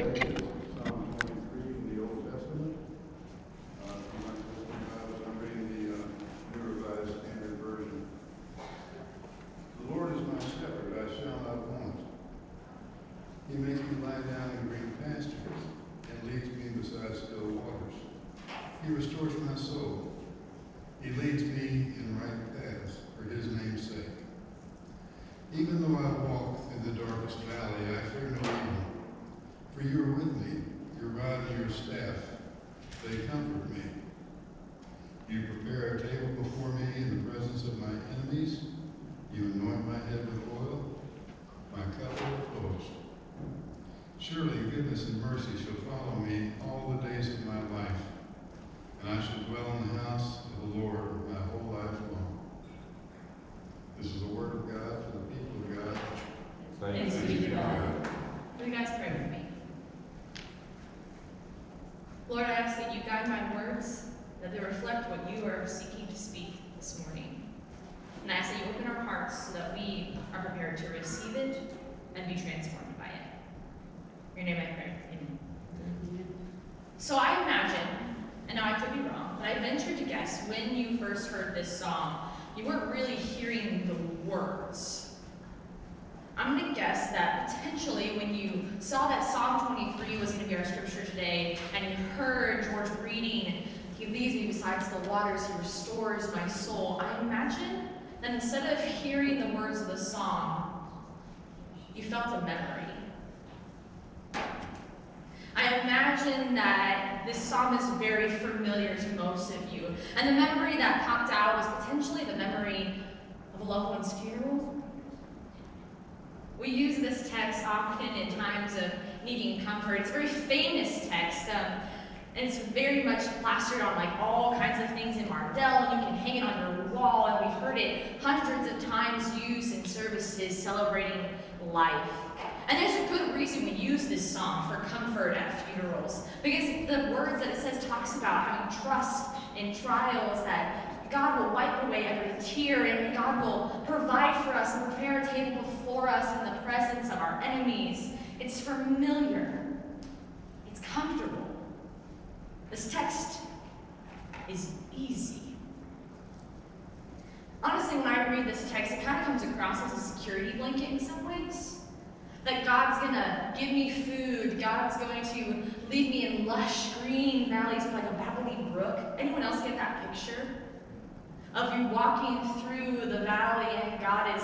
today is Psalm 23 in the Old Testament. From my Christian Bibles, I'm reading the New Revised Standard Version. The Lord is my shepherd, I shall not want. He makes me lie down in green pastures and leads me beside still waters. He restores my soul. He leads me in right paths for his name's sake. Even though I walk through the darkest valley, I fear no evil. For you are with me, your rod and your staff, they comfort me. You prepare a table before me in the presence of my enemies. You anoint my head with oil. My cup overflows. Surely goodness and mercy shall follow me all the days of my life, and I shall dwell in the house of the Lord my whole life long. This is the word of God for the people of God. Thanks be to God. Will you guys pray with me? Lord, I ask that you guide my words, that they reflect what you are seeking to speak this morning. And I ask that you open our hearts so that we are prepared to receive it and be transformed by it. In your name I pray. Amen. So I imagine, and now I could be wrong, but I venture to guess when you first heard this song, you weren't really hearing the words. I'm going to guess that potentially when you saw that Psalm 23 was going to be our scripture today, and you heard George reading, he leads me beside the waters, he restores my soul, I imagine that instead of hearing the words of the song, you felt a memory. I imagine that this psalm is very familiar to most of you. And the memory that popped out was potentially the memory of a loved one's funeral. We use this text often in times of needing comfort. It's a very famous text, and it's very much plastered on like all kinds of things in Mardell, and you can hang it on your wall, and we've heard it hundreds of times used in services celebrating life. And there's a good reason we use this song for comfort at funerals, because the words that it says talks about having trust in trials, that God will wipe away every tear, and God will provide for us and prepare a table before us in the presence of our enemies. It's familiar. It's comfortable. This text is easy. Honestly, when I read this text, it kind of comes across as a security blanket in some ways. That God's going to give me food. God's going to lead me in lush green valleys with like a babbly brook. Anyone else get that picture? Of you walking through the valley, and God is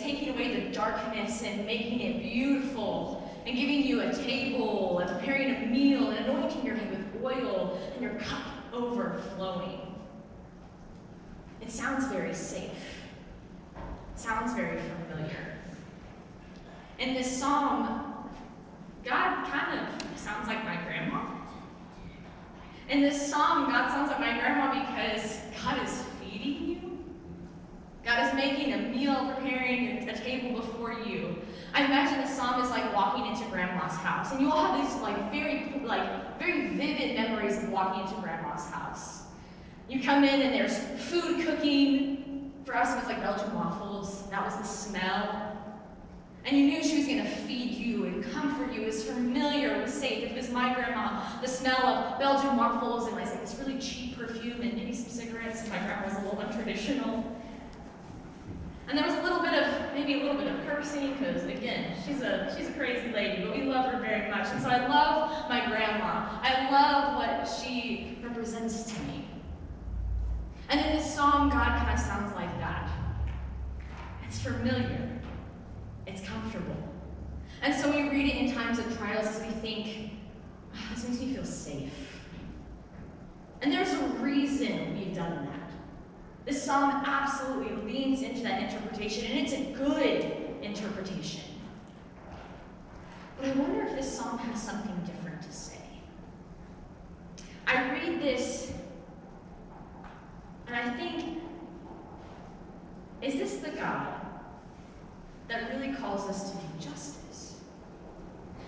taking away the darkness and making it beautiful, and giving you a table, and preparing a meal, and anointing your head with oil, and your cup overflowing. It sounds very safe. It sounds very familiar. In this psalm, God kind of sounds like my grandma. In this psalm, God sounds like my grandma because God is feeding you. God is making a meal, preparing a table before you. I imagine this psalm is like walking into grandma's house. And you all have these very vivid memories of walking into grandma's house. You come in and there's food cooking. For us, it was like Belgian waffles. That was the smell. And you knew she was going to feed you and comfort you. It was familiar, it was safe. If it was my grandma, the smell of Belgian waffles and like this really cheap perfume and maybe some cigarettes, and my grandma was a little untraditional. And there was maybe a little bit of cursing, because again, she's a crazy lady, but we love her very much. And so I love my grandma. I love what she represents to me. And in this psalm, God kind of sounds like that. It's familiar. It's comfortable. And so we read it in times of trials as we think, this makes me feel safe. And there's a reason we've done that. This psalm absolutely leans into that interpretation, and it's a good interpretation. But I wonder if this psalm has something different to say. I read this, and I think, is this the God that really calls us to do justice?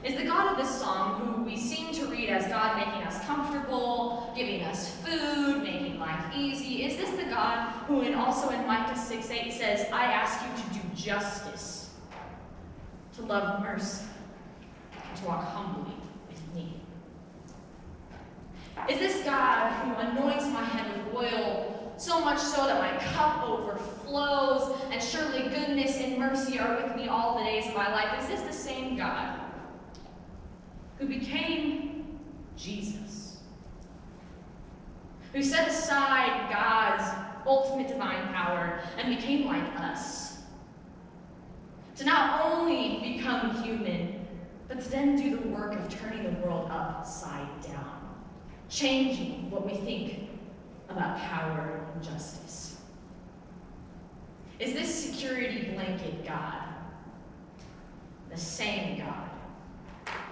Is the God of this psalm, who we seem to read as God making us comfortable, giving us food, making life easy, is this the God who also in Micah 6:8 says, I ask you to do justice, to love mercy, to walk humbly with me? Is this God who anoints my head with oil, so much so that my cup overflows, and surely goodness and mercy are with me all the days of my life? Is this the same God who became Jesus, who set aside God's ultimate divine power and became like us, to not only become human, but to then do the work of turning the world upside down, changing what we think about power and justice? Is this security blanket God the same God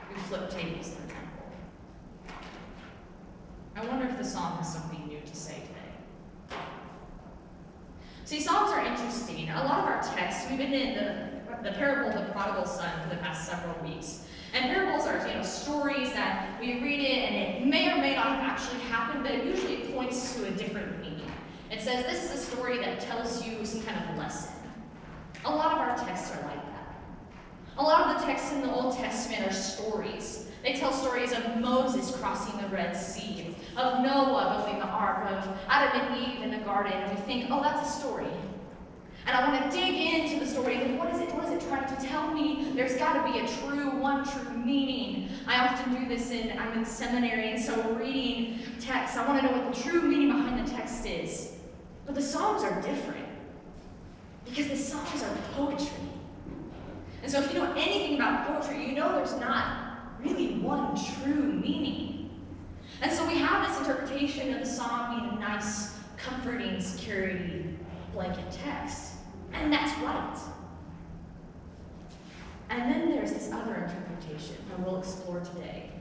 who flipped tables in the temple? I wonder if the psalm has something new to say today. See, psalms are interesting. A lot of our texts, we've been in the parable of the prodigal son for the past several weeks. And parables are, stories that we read it and it may or may not have actually happened, but it usually points to a different meaning. It says this is a story that tells you some kind of lesson. A lot of our texts are like that. A lot of the texts in the Old Testament are stories. They tell stories of Moses crossing the Red Sea, of Noah building the ark, of Adam and Eve in the garden, and we think, oh, that's a story. And I want to dig into the story and what is it trying to tell me? There's got to be one true meaning. I often do this I'm in seminary, and so reading text, I want to know what the true meaning behind the text is. But the Psalms are different, because the Psalms are poetry. And so if you know anything about poetry, you know there's not really one true meaning. And so we have this interpretation of the Psalm being a nice, comforting, security blanket text. And that's right. And then there's this other interpretation that we'll explore today.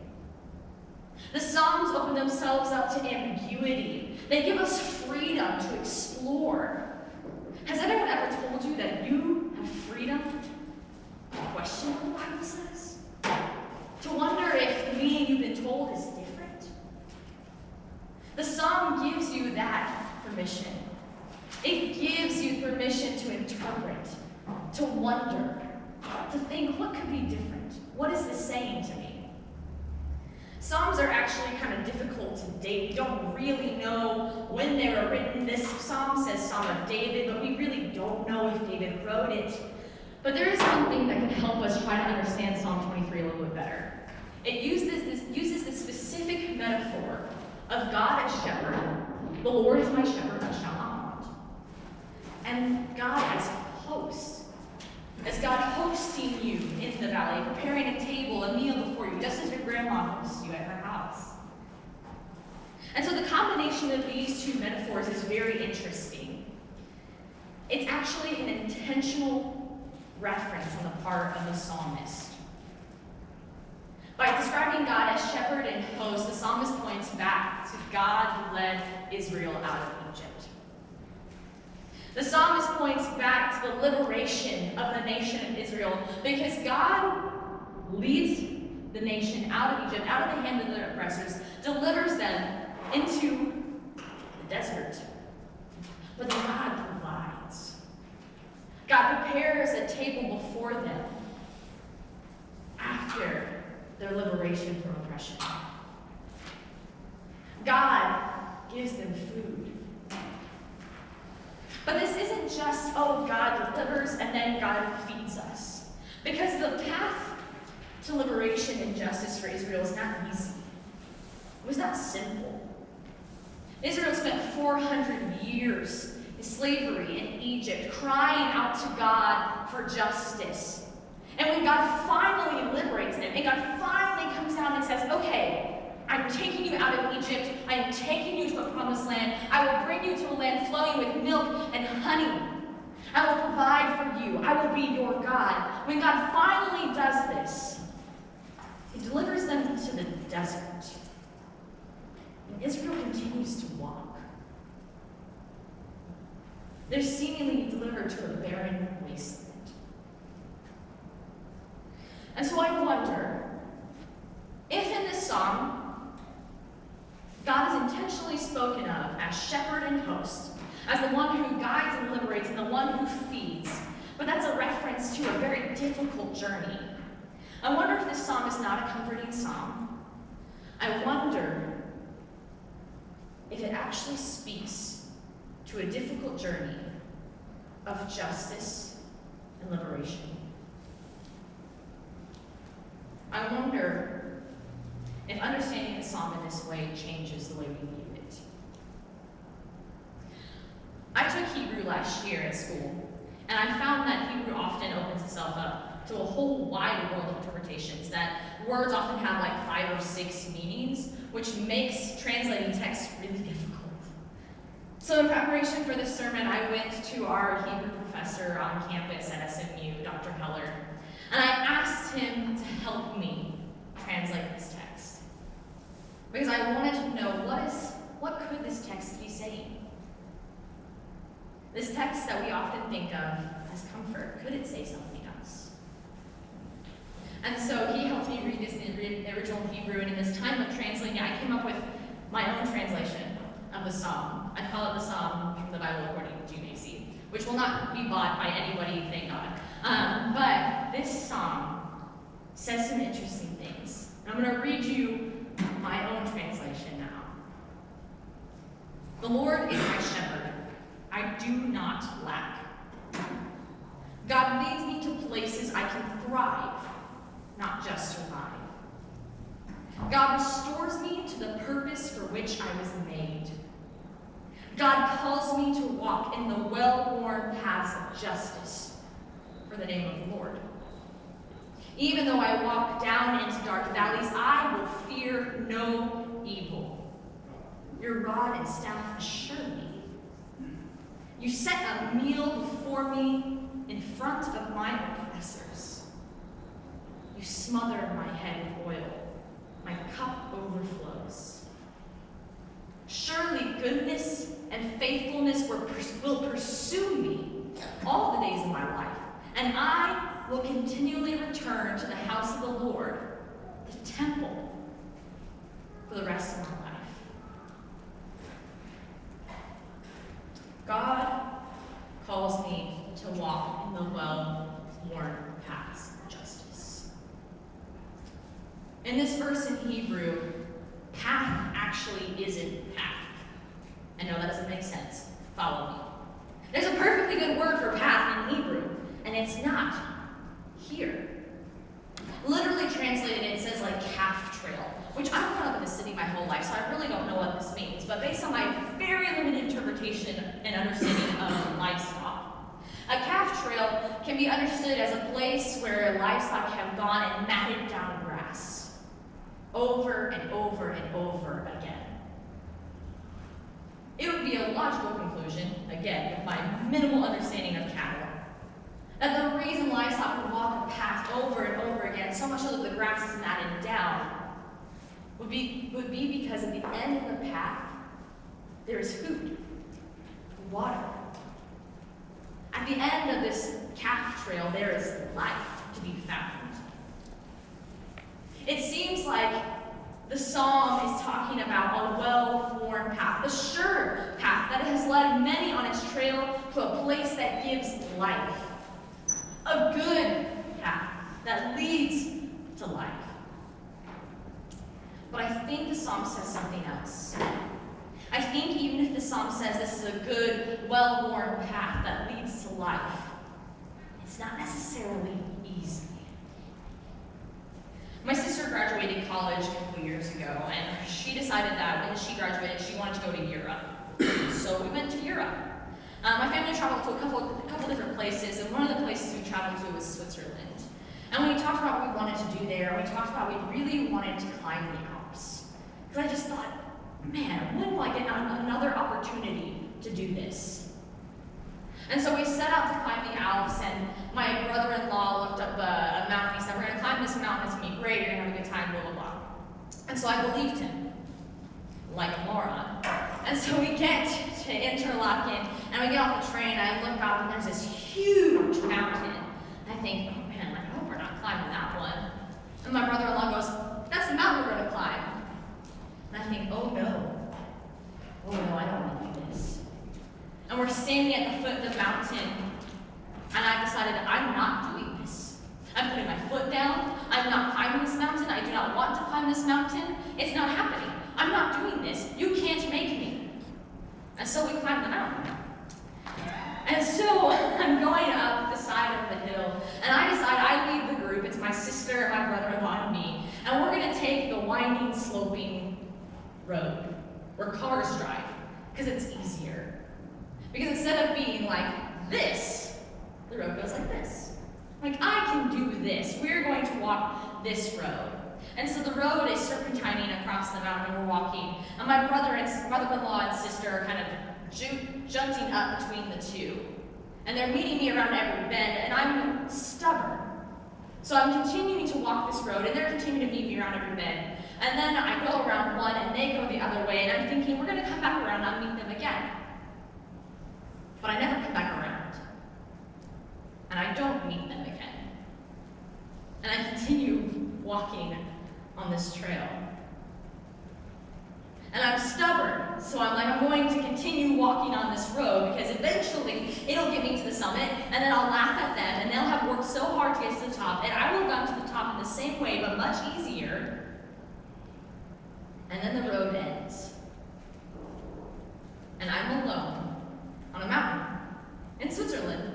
The Psalms open themselves up to ambiguity. They give us freedom to explore. Has anyone ever told you that you have freedom to question what the Bible says? To wonder if the meaning you've been told is different? The Psalm gives you that permission. It gives you permission to interpret, to wonder, to think, what could be different? What is this saying to me? Psalms are actually kind of difficult to date. We don't really know when they were written. This psalm says Psalm of David, but we really don't know if David wrote it. But there is one thing that can help us try to understand Psalm 23 a little bit better. It uses this specific metaphor of God as shepherd. The Lord is my shepherd, I shall not want. And God as host. As God hosting you in the valley, preparing a table, a meal before you, just as your grandma hosts you at her house. And so the combination of these two metaphors is very interesting. It's actually an intentional reference on the part of the psalmist. By describing God as shepherd and host, the psalmist points back to God who led Israel out of Egypt. The psalmist points back to the liberation of the nation of Israel, because God leads the nation out of Egypt, out of the hand of the oppressors, delivers them into the desert. But then God provides. God prepares a table before them after their liberation from oppression. God gives them food. But this isn't just, oh, God delivers and then God feeds us. Because the path to liberation and justice for Israel is not easy. It was not simple. Israel spent 400 years in slavery in Egypt, crying out to God for justice. And when God finally liberates them, and God finally comes down and says, okay, I'm taking you out of Egypt. I am taking you to a promised land. I will bring you to a land flowing with milk and honey. I will provide for you. I will be your God. When God finally does this, He delivers them into the desert. And Israel continues to walk. They're seemingly delivered to a barren wasteland. And so I wonder if in this psalm, God is intentionally spoken of as shepherd and host, as the one who guides and liberates and the one who feeds. But that's a reference to a very difficult journey. I wonder if this psalm is is not a comforting psalm, I wonder if it actually speaks to a difficult journey of justice and liberation. I wonder if understanding the psalm in this way changes the way we view it. I took Hebrew last year at school, and I found that Hebrew often opens itself up to a whole wide world of interpretations, that words often have like 5 or 6 meanings, which makes translating text really difficult. So in preparation for this sermon, I went to our Hebrew professor on campus at SMU, Dr. Heller, and I asked him to help me translate this text. Because I wanted to know what could this text be saying? This text that we often think of as comfort, could it say something else? And so he helped me read this in the original Hebrew, and in this time of translating, I came up with my own translation of the psalm. I call it the Psalm from the Bible according to Macie, which will not be bought by anybody, thank God. But this psalm says some interesting things. And I'm going to read you my own translation now. The Lord is my shepherd. I do not lack. God leads me to places I can thrive, not just survive. God restores me to the purpose for which I was made. God calls me to walk in the well-worn paths of justice for the name of the Lord. Even though I walk down into dark valleys, I will fear no evil. Your rod and staff assure me. You set a meal before me in front of my oppressors. You smother my head with oil. My cup overflows. Surely goodness and faithfulness will pursue me all the days of my life, and I will continually return to the house of the Lord, the temple, for the rest of my life. God calls me to walk in the well-worn paths of justice. In this verse in Hebrew, path actually isn't path. I know that doesn't make sense. Follow me. There's a perfectly good word for path in Hebrew, and it's not here. Literally translated, it says like calf trail, which I've grown up in the city my whole life, so I really don't know what this means. But based on my very limited interpretation and understanding of livestock, a calf trail can be understood as a place where livestock have gone and matted down grass over and over and over again. It would be a logical conclusion, again, with my minimal understanding of cattle, that the reason livestock would walk a path over and over again, so much so that the grass is matted down, would be because at the end of the path, there is food, water. At the end of this calf trail, there is life to be found. It seems like the psalm is talking about a well-worn path, the sure path that has led many on its trail to a place that gives life. A good path that leads to life. But I think the psalm says something else. I think even if the psalm says this is a good, well-worn path that leads to life, it's not necessarily easy. My sister graduated college a couple years ago, and she decided that when she graduated, she wanted to go to Europe. So we went to Europe. My family traveled to a couple different places, and one of the places we traveled to was Switzerland. And when we talked about what we wanted to do there, we talked about we really wanted to climb the Alps. Because I just thought, man, when will I get another opportunity to do this? And so we set out to climb the Alps, and my brother-in-law looked up a mountain. He said, we're going to climb this mountain, it's going to be great, you're going to have a good time, blah, blah, blah. And so I believed him, like a moron. And so we get to Interlaken, and we get off the train, and I look up, and there's this huge mountain. I think, oh man, I hope we're not climbing that one. And my brother-in-law goes, that's the mountain we're going to climb. And I think, oh no, I don't want to do this. And we're standing at the foot of the mountain, and I decided I'm not doing this. I'm putting my foot down. I'm not climbing this mountain. not want to climb this mountain. It's not happening. I'm not doing this. You can't make me. And so we climb the mountain. And so I'm going up the side of the hill, and I decide I lead the group. It's my sister, my brother-in-law, and me. And we're going to take the winding, sloping road where cars drive, because it's easier. Because instead of being like this, the road goes like this. Like, I can do this. We're going to walk this road. And so the road is serpentining across the mountain, and we're walking. And my brother-in-law and sister are kind of junting up between the two. And they're meeting me around every bend, and I'm stubborn. So I'm continuing to walk this road, and they're continuing to meet me around every bend. And then I go around one, and they go the other way, and I'm thinking, we're going to come back around, and I'll meet them again. But I never come back around. And I don't meet them again. And I continue walking on this trail. And I'm stubborn, so I'm going to continue walking on this road because eventually it'll get me to the summit, and then I'll laugh at them, and they'll have worked so hard to get to the top, and I will have gotten to the top in the same way, but much easier. And then the road ends. And I'm alone on a mountain in Switzerland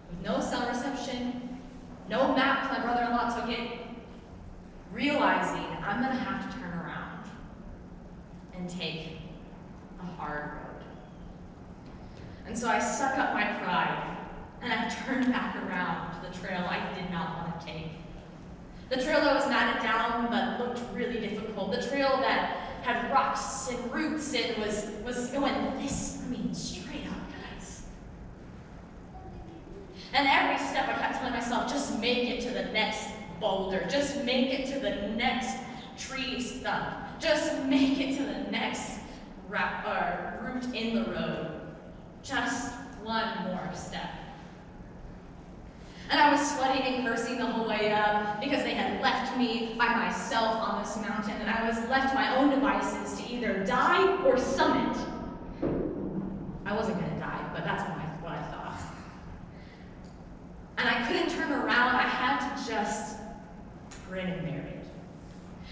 with no cell reception, no map, my brother-in-law took it, realizing I'm going to have to turn around and take a hard road. And so I suck up my pride, and I turned back around to the trail I did not want to take. The trail that was matted down but looked really difficult. The trail that had rocks and roots and was going straight up, guys. And every step I kept telling myself, just make it to the next boulder. Just make it to the next tree stump. Just make it to the next root in the road. Just one more step. And I was sweating and cursing the whole way up because they had left me by myself on this mountain, and I was left to my own devices to either die or summit. I wasn't going to die, but that's what I thought. And I couldn't turn around. I had to just grin and bear it.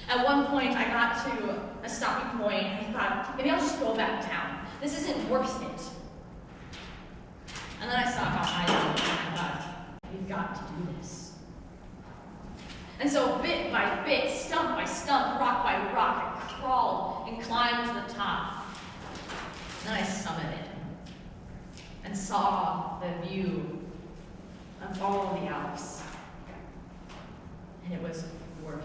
At one point, I got to a stopping point, and I thought, maybe I'll just go back down. This isn't worth it. And then I saw how high I was, and I thought, we've got to do this. And so bit by bit, stump by stump, rock by rock, I crawled and climbed to the top. Then I summited and saw the view of all the Alps. And it was worth it.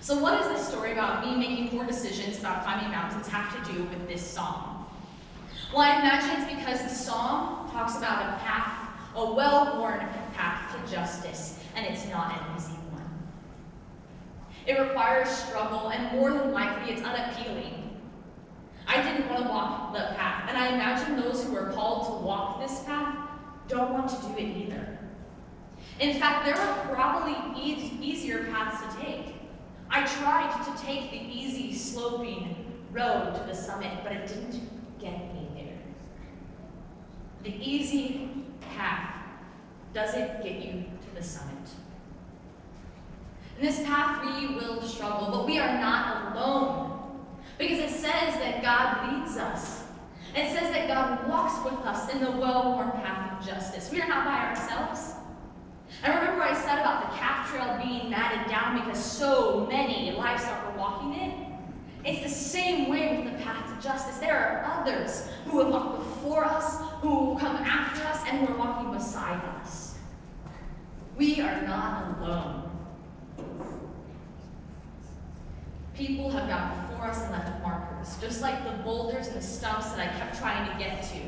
So what does this story about me making poor decisions about climbing mountains have to do with this psalm? Well, I imagine it's because the psalm talks about a path, a well-worn path to justice, and it's not an easy one. It requires struggle, and more than likely, it's unappealing. I didn't want to walk the path, and I imagine those who are called to walk this path don't want to do it either. In fact, there are probably easier paths to take. I tried to take the easy, sloping road to the summit, but it didn't get me there. The easy path doesn't get you to the summit. In this path, we will struggle, but we are not alone. Because it says that God leads us. It says that God walks with us in the well-worn path of justice. We are not by ourselves. And remember what I said about the calf trail being matted down because so many livestock were walking it? It's the same way with the path to justice. There are others who have walked before us, who will come after us, and who are walking beside us. We are not alone. People have gone before us and left markers, just like the boulders and the stumps that I kept trying to get to.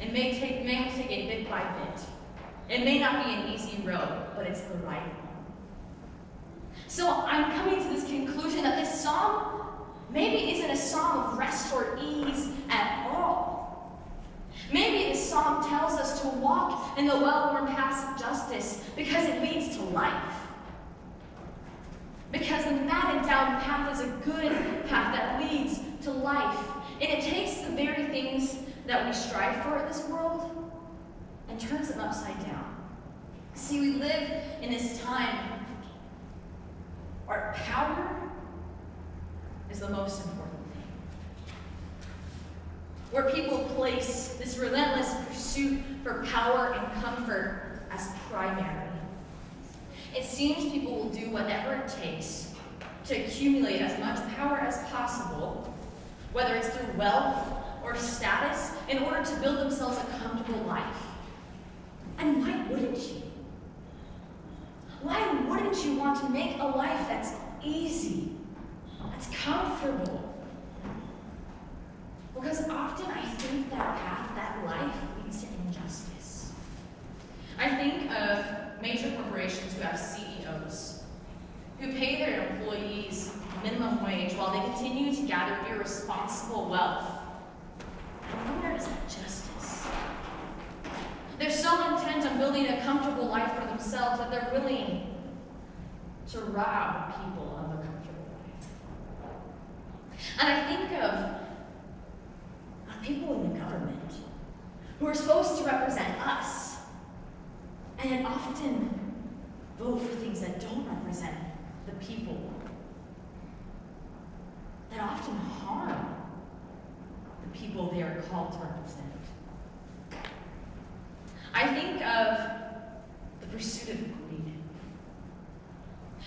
It may have to take it bit by bit. It may not be an easy road, but it's the right one. So I'm coming to this conclusion that this psalm maybe isn't a psalm of rest or ease at all. Maybe this psalm tells us to walk in the well-worn paths of justice because it leads to life. Because the matted down path is a good path that leads to life. And it takes the very things that we strive for in this world and turns them upside down. See, we live in this time where power is the most important thing. Where people place this relentless pursuit for power and comfort as primary. It seems people will do whatever it takes to accumulate as much power as possible, whether it's through wealth or status, in order to build themselves a comfortable life. And why wouldn't you? Why wouldn't you want to make a life that's easy, that's comfortable? Because often I think that path, that life, leads to injustice. I think of major corporations who have CEOs, who pay their employees minimum wage while they continue to gather irresponsible wealth. And where is that justice? They're so intent on building a comfortable life for themselves that they're willing to rob people of a comfortable life. And I think of people in the government who are supposed to represent us and often vote for things that don't represent the people, that often harm the people they are called to represent. I think of the pursuit of greed.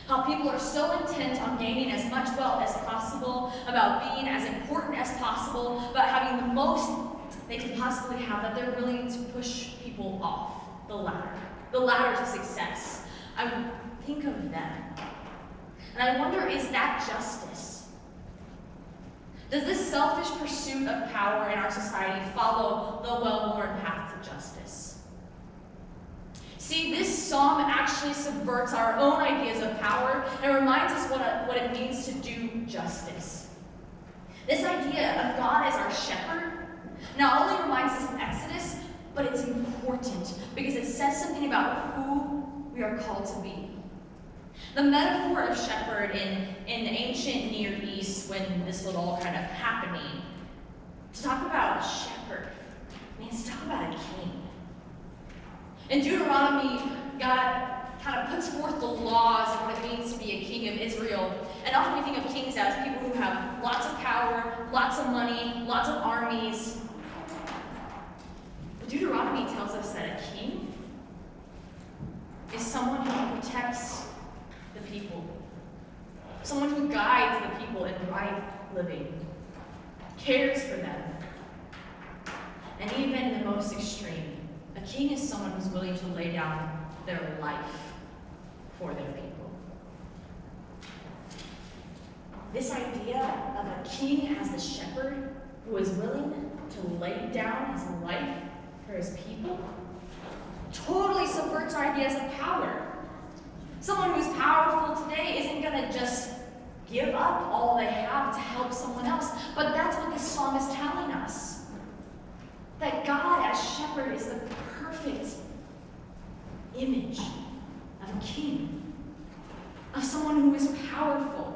How people are so intent on gaining as much wealth as possible, about being as important as possible, about having the most they can possibly have, that they're willing to push people off the ladder to success. I think of them. And I wonder, is that justice? Does this selfish pursuit of power in our society follow the well-worn path to justice? See, this psalm actually subverts our own ideas of power and reminds us what it means to do justice. This idea of God as our shepherd not only reminds us of Exodus, but it's important because it says something about who we are called to be. The metaphor of shepherd in the ancient Near East, when this was all kind of happening, to talk about a shepherd means to talk about a king. In Deuteronomy, God kind of puts forth the laws of what it means to be a king of Israel. And often we think of kings as people who have lots of power, lots of money, lots of armies. But Deuteronomy tells us that a king is someone who protects the people, someone who guides the people in right living, cares for them. And even in the most extreme, a king is someone who's willing to lay down their life for their people. This idea of a king as the shepherd who is willing to lay down his life for his people totally subverts our ideas of power. Someone who's powerful today isn't going to just give up all they have to help someone else, but that's what this psalm is telling us. That God as shepherd is the perfect image of a king, of someone who is powerful.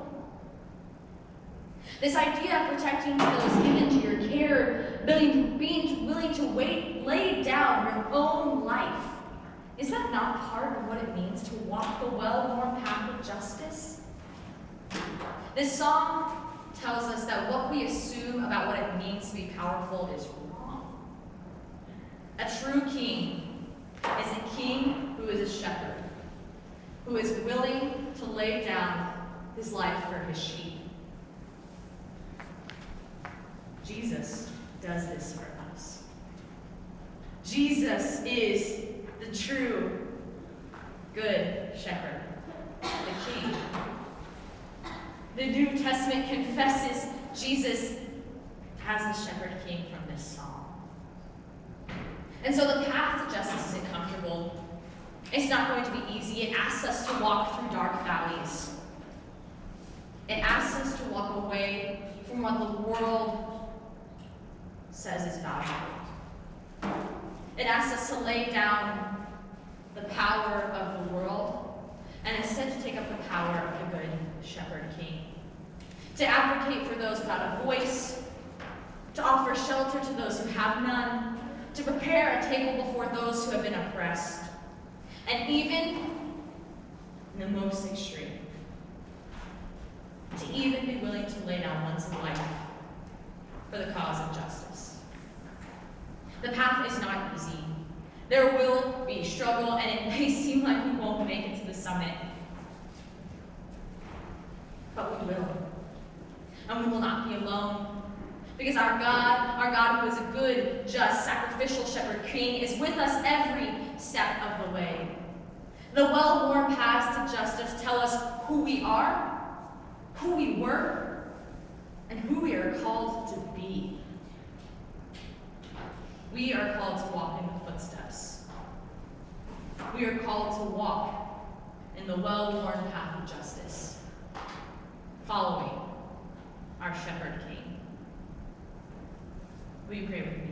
This idea of protecting those given to your care, being willing to lay down your own life, is that not part of what it means to walk the well-worn path of justice? This psalm tells us that what we assume about what it means to be powerful is wrong. A true king is a king who is a shepherd, who is willing to lay down his life for his sheep. Jesus does this for us. Jesus is the true good shepherd, the king. The New Testament confesses Jesus as the shepherd king from this psalm. And so the path to justice isn't comfortable. It's not going to be easy. It asks us to walk through dark valleys. It asks us to walk away from what the world says is valuable. It asks us to lay down the power of the world and instead to take up the power of the good shepherd king. To advocate for those without a voice, to offer shelter to those who have none, to prepare a table before those who have been oppressed, and even the most extreme. To even be willing to lay down one's life for the cause of justice. The path is not easy. There will be struggle, and it may seem like we won't make it to the summit. But we will. And we will not be alone. Because our God who is a good, just, sacrificial shepherd king, is with us every step of the way. The well-worn paths to justice tell us who we are, who we were, and who we are called to be. We are called to walk in the footsteps. We are called to walk in the well-worn path of justice, following our shepherd king. Will you pray with me?